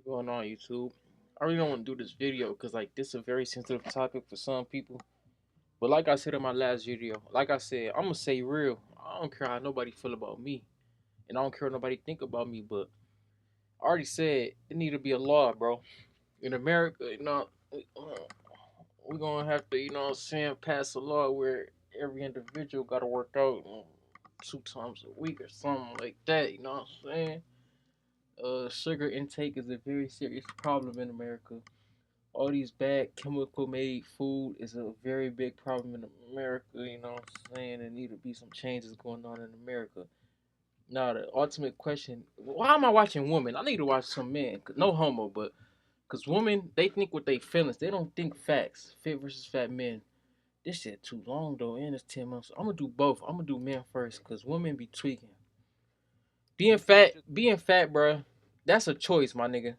Going on YouTube. I really don't want to do this video because like this is a very sensitive topic for some people. But like I said in my last video, like I said, I'm gonna say real. I don't care how nobody feel about me, and I don't care what nobody think about me. But I already said it need to be a law, bro. In America, we're gonna have to, what I'm saying, pass a law where every individual got to work out 2 times a week or something like that. You know what I'm saying? Sugar intake is a very serious problem in America. All these bad chemical made food is a very big problem in America. You know what I'm saying? There need to be some changes going on in America. Now the ultimate question: why am I watching women? I need to watch some men. No homo, but because women they think with their feelings. They don't think facts. Fit versus fat men. This shit too long though, and it's 10 months. I'm gonna do both. I'm gonna do men first, cause women be tweaking. Being fat, bro. That's a choice, my nigga.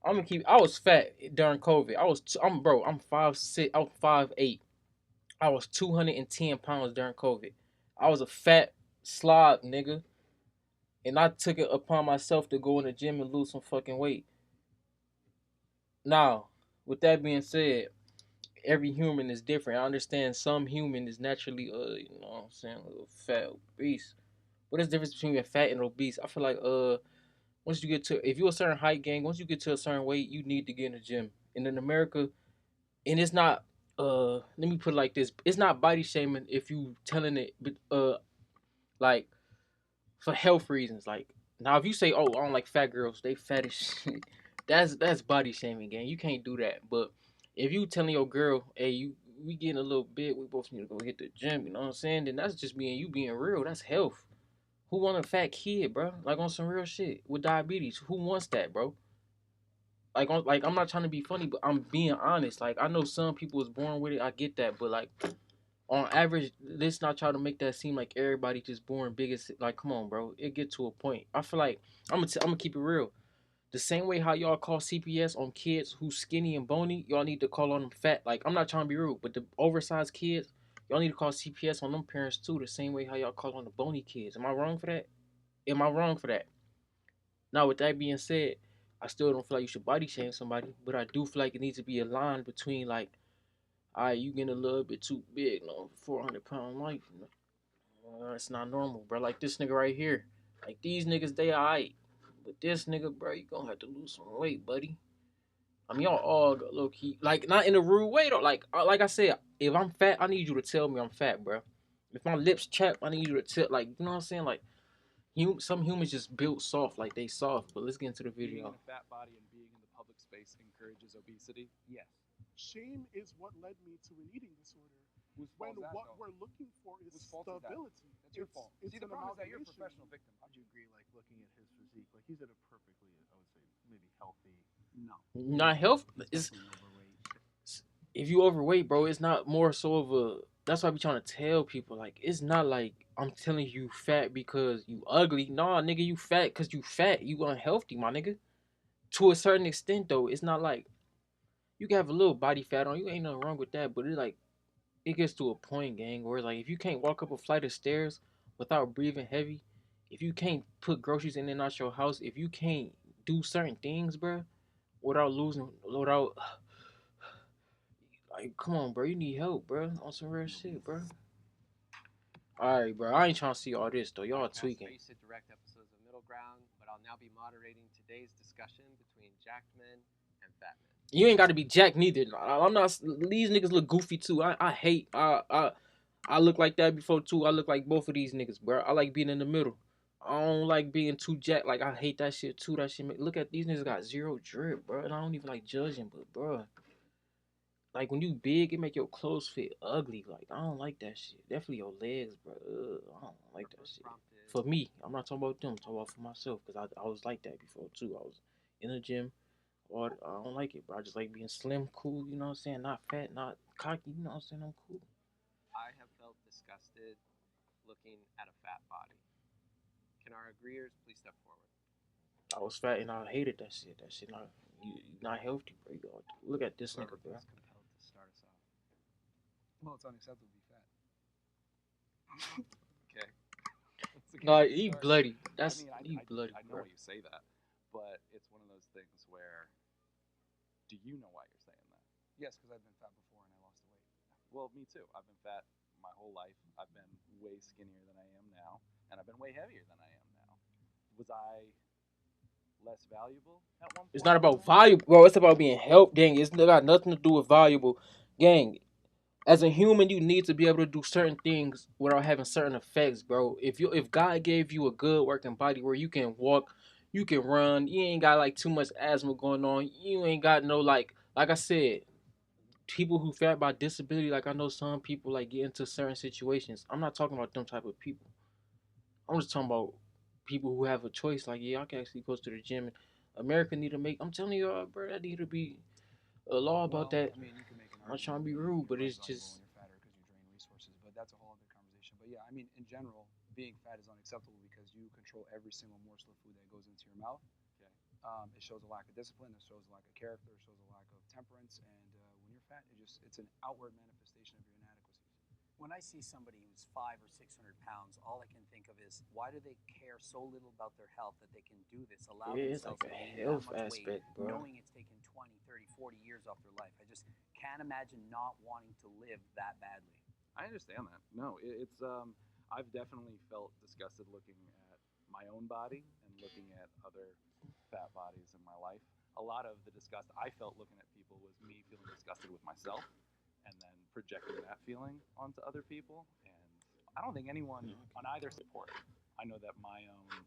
I'm gonna keep. I was fat during COVID. I'm 5'6". I'm 5'8". I was 210 pounds during COVID. I was a fat slob, nigga, and I took it upon myself to go in the gym and lose some fucking weight. Now, with that being said, every human is different. I understand some human is naturally, you know what I'm saying, a little fat, obese. What is the difference between being fat and obese? I feel like, once you get to, if you're a certain height, gang, once you get to a certain weight, you need to get in the gym. And in America, and it's not let me put it like this, it's not body shaming if you telling it like for health reasons. Like, now if you say, oh, I don't like fat girls, they fat as shit, that's body shaming, gang. You can't do that. But if you telling your girl, hey, we getting a little bit, we both need to go hit the gym, you know what I'm saying, then that's just being real. That's health. Who want a fat kid, bro? Like, on some real shit with diabetes, who wants that, bro? Like I'm not trying to be funny, but I'm being honest. Like, I know some people is born with it. I get that, but like on average, let's not try to make that seem like everybody just born biggest. Like, come on, bro. It get to a point. I feel like I'm gonna keep it real. The same way how y'all call CPS on kids who's skinny and bony, y'all need to call on them fat. Like, I'm not trying to be rude, but the oversized kids, y'all need to call CPS on them parents too. The same way how y'all call on the bony kids. Am I wrong for that? Am I wrong for that? Now, with that being said, I still don't feel like you should body shame somebody, but I do feel like it needs to be a line between, like, all right, you getting a little bit too big, 400-pound life. It's not normal, bro. Like this nigga right here. Like, these niggas, they alright. But this nigga, bro, you gonna have to lose some weight, buddy. I mean, y'all all got low key, like, not in a rude way though. Like I said, if I'm fat, I need you to tell me I'm fat, bro. If my lips chapped, I need you to tell, like, you know what I'm saying, like. Some humans just built soft, like they soft. But let's get into the Being in video. a fat body and being in the public space encourages obesity? Yes. Shame is what led me to an eating disorder. Whose fault When is that, what though? we're looking for is Whose fault is that? stability. That's your fault. It's See, the an problem is that you're a amalgamation. professional victim. Would you agree, like looking at his physique, like he's at a perfectly, I would say, maybe healthy. No. Not health. He's It's definitely overweight. if you overweight, bro. It's not more so of a. That's why I be trying to tell people. Like, it's not like I'm telling you fat because you ugly. Nah, nigga, you fat because you fat. You unhealthy, my nigga. To a certain extent, though, it's not like you can have a little body fat on you. Ain't nothing wrong with that. But it's like it gets to a point, gang, where like if you can't walk up a flight of stairs without breathing heavy, if you can't put groceries in and out your house, if you can't do certain things, bro, without like, come on, bro, you need help, bro, on some real shit, bro. All right, bro, I ain't trying to see all this though. Y'all Podcast tweaking. Face It Direct episodes of Middle Ground, but I'll now be moderating today's discussion between jacked men and fat men. You ain't got to be jacked neither. I'm not. These niggas look goofy too. I hate. I look like that before too. I look like both of these niggas, bro. I like being in the middle. I don't like being too jacked. Like, I hate that shit too. That shit look at these niggas got zero drip, bro. And I don't even like judging, but bro, like when you big, it make your clothes fit ugly. Like, I don't like that shit. Definitely your legs, bro. I don't like that shit. For me, I'm not talking about them. I'm talking about for myself, because I was like that before too. I was in the gym. Or I don't like it, bro. I just like being slim, cool. You know what I'm saying? Not fat, not cocky. You know what I'm saying? I'm cool. I have felt disgusted looking at a fat body. Can our agreeers please step forward? I was fat and I hated that shit. That shit not healthy, bro. Look at this Whoever nigga, bro. feels compelled to start us off. Well, it's unacceptable to be fat. Okay. Nah, he bloody. I That's mean, he bloody, I know bro. you say that, but it's one of those things where, do you know why you're saying that? Yes, because I've been fat before and I lost the weight. Well, me too. I've been fat my whole life. I've been way skinnier than I am now, and I've been way heavier than I am now. Was I less valuable at one point? It's not about valuable, bro. It's about being helped, gang. It's got nothing to do with valuable, gang. As a human, you need to be able to do certain things without having certain effects, bro. If God gave you a good working body where you can walk, you can run, you ain't got like too much asthma going on, you ain't got no like I said, people who fat by disability, like I know some people like get into certain situations. I'm not talking about them type of people. I'm just talking about people who have a choice. Like, yeah, I can actually go to the gym. America need to make. I'm telling you, bro, that need to be a law about that. I mean, you can make an I'm not trying to be argument rude, but you're it's less valuable just when you're fatter because you drain resources, but that's a whole other conversation. But yeah, I mean, in general, being fat is unacceptable because you control every single morsel of food that goes into your mouth. Okay. It shows a lack of discipline. It shows a lack of character. It shows a lack of temperance. And when you're fat, it's an outward manifestation of your inadequacies. When I see somebody who's 500 or 600 pounds, all I can think of is why do they care so little about their health that they can do this, allow yeah, it's themselves like a to gain that health much weight, aspect, bro. knowing it's taken 20, 30, 40 years off their life. I just can't imagine not wanting to live that badly. I understand that. No, it's I've definitely felt disgusted looking at my own body and looking at other fat bodies in my life. A lot of the disgust I felt looking at people was me feeling disgusted with myself and then projecting that feeling onto other people. And I don't think anyone on either support. I know that my own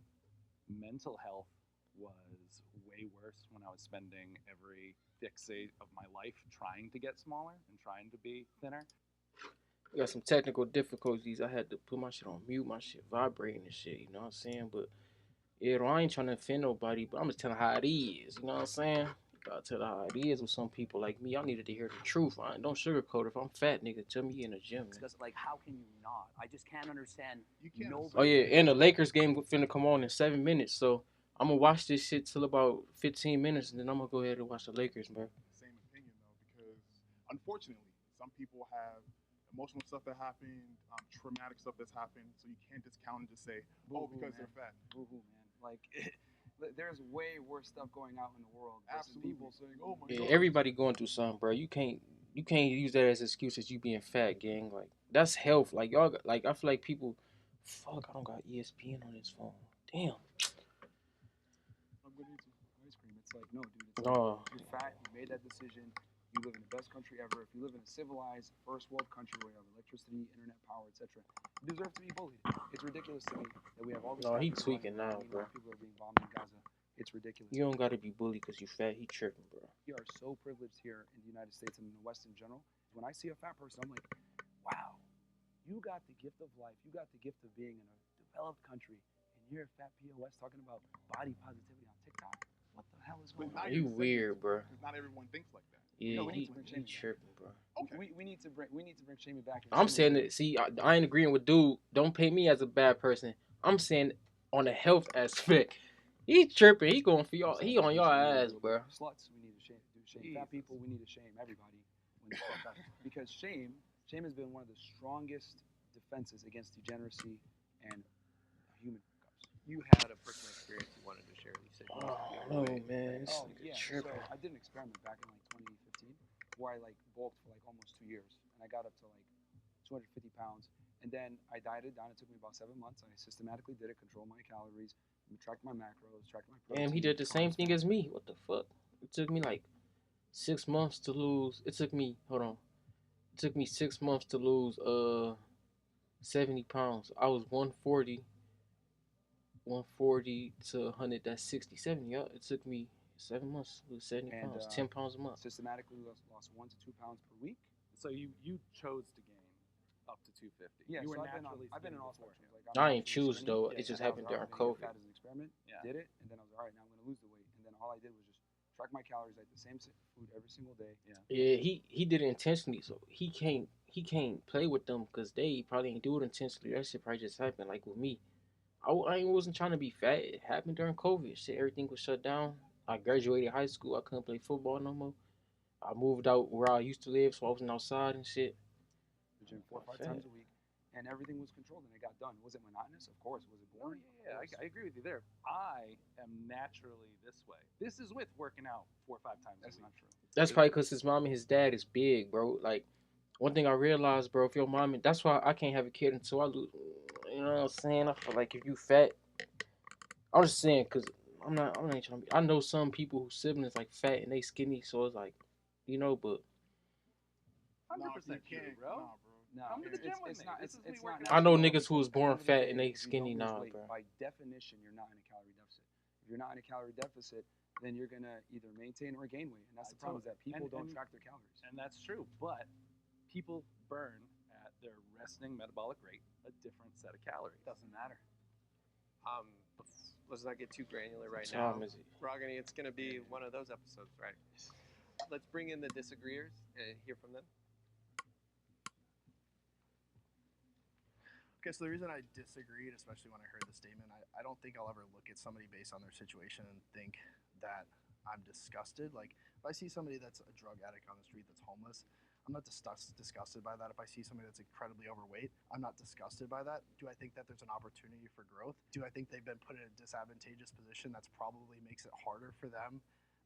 mental health was way worse when I was spending every fixate of my life trying to get smaller and trying to be thinner. We got some technical difficulties. I had to put my shit on mute, my shit vibrating and shit. You know what I'm saying? But yeah, I ain't trying to offend nobody, but I'm just telling how it is. You know what I'm saying? Gotta tell how it is with some people like me. I needed to hear the truth. I don't sugarcoat it. If I'm fat, nigga, tell me in the gym. Man. Because, like, how can you not? I just can't understand. You can't. Nobody- Oh yeah, and the Lakers game finna come on in 7 minutes, so I'm gonna watch this shit till about 15 minutes, and then I'm gonna go ahead and watch the Lakers, bro. Same opinion though, because unfortunately, some people have emotional stuff that happened, traumatic stuff that's happened, so you can't discount and just say, oh, Boo-hoo, because man. they're fat. Boo-hoo, man. Like, there's way worse stuff going out in the world. versus Absolutely. People saying, Oh my Yeah, God. everybody going through something, bro. You can't use that as excuse as you being fat, gang. Like that's health. Like y'all, like I feel like people, fuck, I don't got ESPN on this phone. Damn. I'm gonna eat some ice cream. It's like, no, dude. It's No. like, you're fat. You made that decision. You live in the best country ever. If you live in a civilized first world country where you have electricity, internet power, etc., you deserve to be bullied. It's ridiculous to me that we have all this. No, fat he people tweaking running now, around, bro. meanwhile people are being bombed in Gaza. It's ridiculous. You don't gotta be bullied because you fat. He tripping, bro. We are so privileged here in the United States and in the West in general. When I see a fat person, I'm like, wow, you got the gift of life. You got the gift of being in a developed country, and you're a fat POS talking about body positivity on TikTok. What the hell is going But on? not You even weird, bro. Because not everyone thinks like that. Yeah, we need to he bring shaming back. tripping, bro. Okay. We need to bring shaming back. I'm saying that. See, I ain't agreeing with dude. Don't paint me as a bad person. I'm saying on the health aspect, he tripping. He going for y'all. He on y'all ass, bro. Sluts, we need to shame. Fat people, we need to shame everybody. When they fuck up. Because shame has been one of the strongest defenses against degeneracy and human hookups. You had a personal experience you wanted to share. You said you used to be Oh overweight. man, this Oh nigga yeah. tripping. So I did an experiment back in like 2015 where I like bulked for like almost 2 years, and I got up to like 250 pounds. And then I dieted down. It took me about 7 months. I systematically did it, controlled my calories, tracked my macros, tracked my protein. Damn, he did the same thing as me. What the fuck? It took me like 6 months to lose. It took me 6 months to lose 70 pounds. I was 140 to 100. That's 60, 70. Yeah, it took me 7 months to lose 70 And, pounds. 10 pounds a month. Systematically lost 1 to 2 pounds per week. So you chose to gain up to 250. Yeah, You were so naturally I've been in skinny all before. spectrums. Like, I ain't naturally choose skinny, though. Yeah, It just and I was happened like, during I'm gonna get COVID. fat as an experiment. Yeah. Did it, and then I was like, all right, now I'm gonna lose the weight. And then all I did was just track my calories, I ate the same food every single day. Yeah, he did it intentionally, so he can't play with them because they probably ain't do it intentionally. That shit probably just happened. Like with me, I wasn't trying to be fat. It happened during COVID. Shit, everything was shut down. I graduated high school. I couldn't play football no more. I moved out where I used to live, so I wasn't outside and shit. The gym 4 or 5 Fat. times a week. and everything was controlled and it got done. Was it monotonous? Of course. Was it Oh boring? yeah, Of course. I agree with you there. I am naturally this way. This is with working out 4 or 5 times That's a week. not true. That's probably because his mom and his dad is big, bro. Like, one thing I realized, bro, if your mom, that's why I can't have a kid until I lose. You know what I'm saying? I feel like if you fat, I'm just saying, cause I'm not trying to be. I know some people whose siblings like fat and they skinny, so it's like, but 100% true, can't, bro. nah, bro. No, Come to the gym with it's me. not. This It's, is me it's not working I out. know natural niggas who was because at the born end of the fat day, and they if you skinny don't lose now, weight, bro. by definition, you're not in a calorie deficit. If you're not in a calorie deficit, then you're gonna either maintain or gain weight, and that's I the problem is that people don't and- track their calories. And that's true, but people burn at their resting metabolic rate a different set of calories. Doesn't matter. Let's not get too granular right What now. time is it? Rogany, it's going to be one of those episodes, right? Let's bring in the disagreeers and hear from them. Okay, so the reason I disagreed, especially when I heard the statement, I don't think I'll ever look at somebody based on their situation and think that I'm disgusted. Like, if I see somebody that's a drug addict on the street that's homeless, I'm not disgusted by that. If I see somebody that's incredibly overweight, I'm not disgusted by that. Do I think that there's an opportunity for growth? Do I think they've been put in a disadvantageous position that's probably makes it harder for them?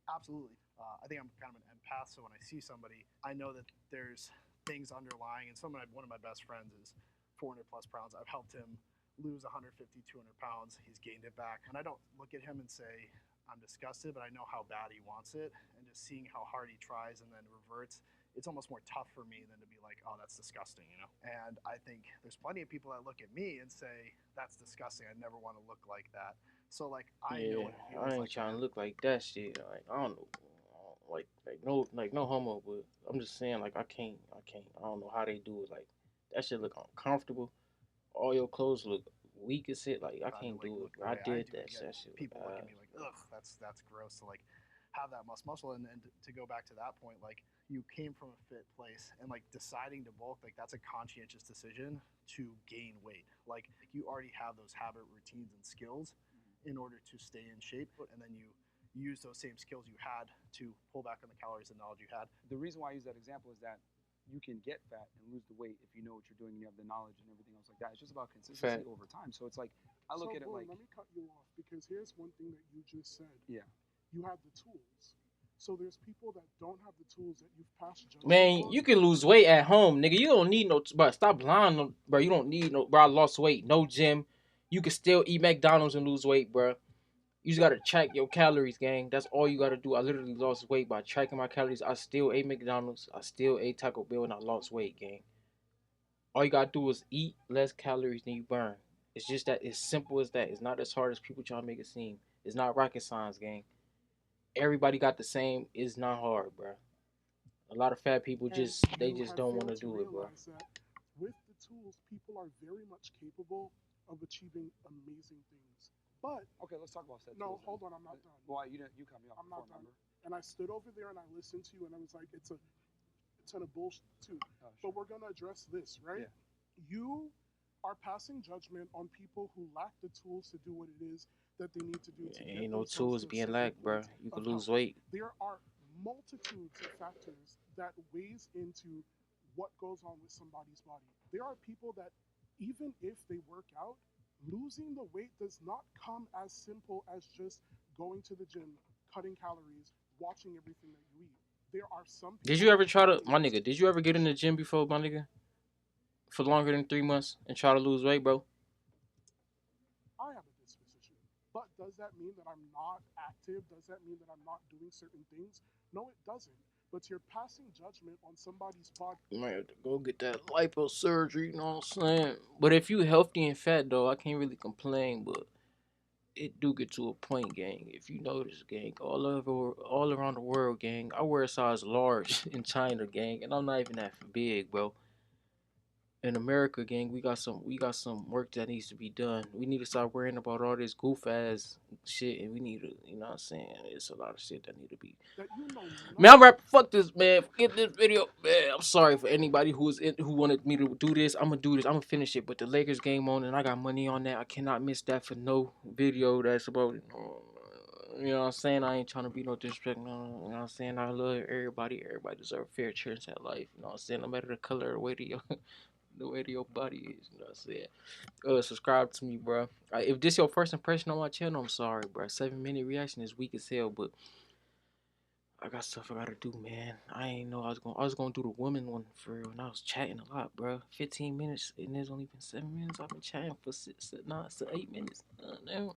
Absolutely. I think I'm kind of an empath, so when I see somebody, I know that there's things underlying. And one of my best friends is 400 plus pounds. I've helped him lose 150, 200 pounds. He's gained it back. And I don't look at him and say, I'm disgusted, but I know how bad he wants it. And just seeing how hard he tries and then reverts, it's almost more tough for me than to be like, oh, that's disgusting, And I think there's plenty of people that look at me and say, that's disgusting. I never want to look like that. So, like, I know what it feels I ain't like. trying to look like that shit. Like, I don't know. Like no homo, but I'm just saying, like, I can't. I don't know how they do it. Like, that shit look uncomfortable. All your clothes look weak as shit. Like, I can't do it. Bro. I did that. That shit. People look at me like, ugh, that's gross. To like have that muscle, and to go back to that point, like you came from a fit place, and like deciding to bulk, like that's a conscientious decision to gain weight. Like you already have those habit routines and skills in order to stay in shape, and then you use those same skills you had to pull back on the calories and knowledge you had. The reason why I use that example is that you can get fat and lose the weight if you know what you're doing and you have the knowledge and everything else like that. It's just about consistency over time. So it's like I look at it like, let me cut you off because here's one thing that you just said. Yeah. You have the tools. So there's people that don't have the tools that you've passed judgment Man, on. you can lose weight at home, nigga. You don't need no, bro. Stop lying, bro. You don't need no, bro. I lost weight, no gym. You can still eat McDonald's and lose weight, bro. You just gotta track your calories, gang. That's all you gotta do. I literally lost weight by tracking my calories. I still ate McDonald's. I still ate Taco Bell, and I lost weight, gang. All you gotta do is eat less calories than you burn. It's just that. It's simple as that. It's not as hard as people try to make it seem. It's not rocket science, gang. Everybody got the same. It's not hard, bro. A lot of fat people And just you just have don't want failed to do it, bro. realize that with the tools, people are very much capable of achieving amazing things. But okay, let's talk about that. no, hold on, I'm not done. Why you cut me off? I'm not before, done. remember? And I stood over there and I listened to you, and I was like, it's a ton of bullshit too. Oh, But sure. we're gonna address this, right? Yeah. You are passing judgment on people who lack the tools to do what it is that they need to do to get Ain't no themselves tools to a being certain lacked, bro. point You of can lose health. weight. There are multitudes of factors that weighs into what goes on with somebody's body. There are people that even if they work out, losing the weight does not come as simple as just going to the gym, cutting calories, watching everything that you eat. There are some people. Did you ever try to, my nigga? Did you ever get in the gym before, my nigga? For longer than 3 months and try to lose weight, bro? I have a disposition. But does that mean that I'm not active? Does that mean that I'm not doing certain things? No, it doesn't. But you're passing judgment on somebody's body. You might have to go get that liposurgery, you know what I'm saying? But if you healthy and fat, though, I can't really complain, but it do get to a point, gang. If you notice, gang, all around the world, gang, I wear a size large in China, gang, and I'm not even that big, bro. In America, gang, we got some work that needs to be done. We need to stop worrying about all this goof ass shit, and we need to, you know what I'm saying? It's a lot of shit that need to be. That you know Man, I'm rap. Fuck this, man. Forget this video, man. I'm sorry for anybody who wanted me to do this. I'm gonna do this. I'm gonna finish it. But the Lakers game on, and I got money on that. I cannot miss that for no video that's about. You know what I'm saying? I ain't trying to be no disrespect. No, you know what I'm saying? I love everybody. Everybody deserves a fair chance at life. You know what I'm saying? No matter the color or weight of your The way that your body is, you know what I'm saying? Subscribe to me, bro. If this your first impression on my channel, I'm sorry, bro. 7-minute reaction is weak as hell, but I got stuff I gotta do, man. I ain't know I was gonna do the woman one for real, and I was chatting a lot, bro. 15 minutes, and there's only been 7 minutes. I've been chatting for 8 minutes. Damn.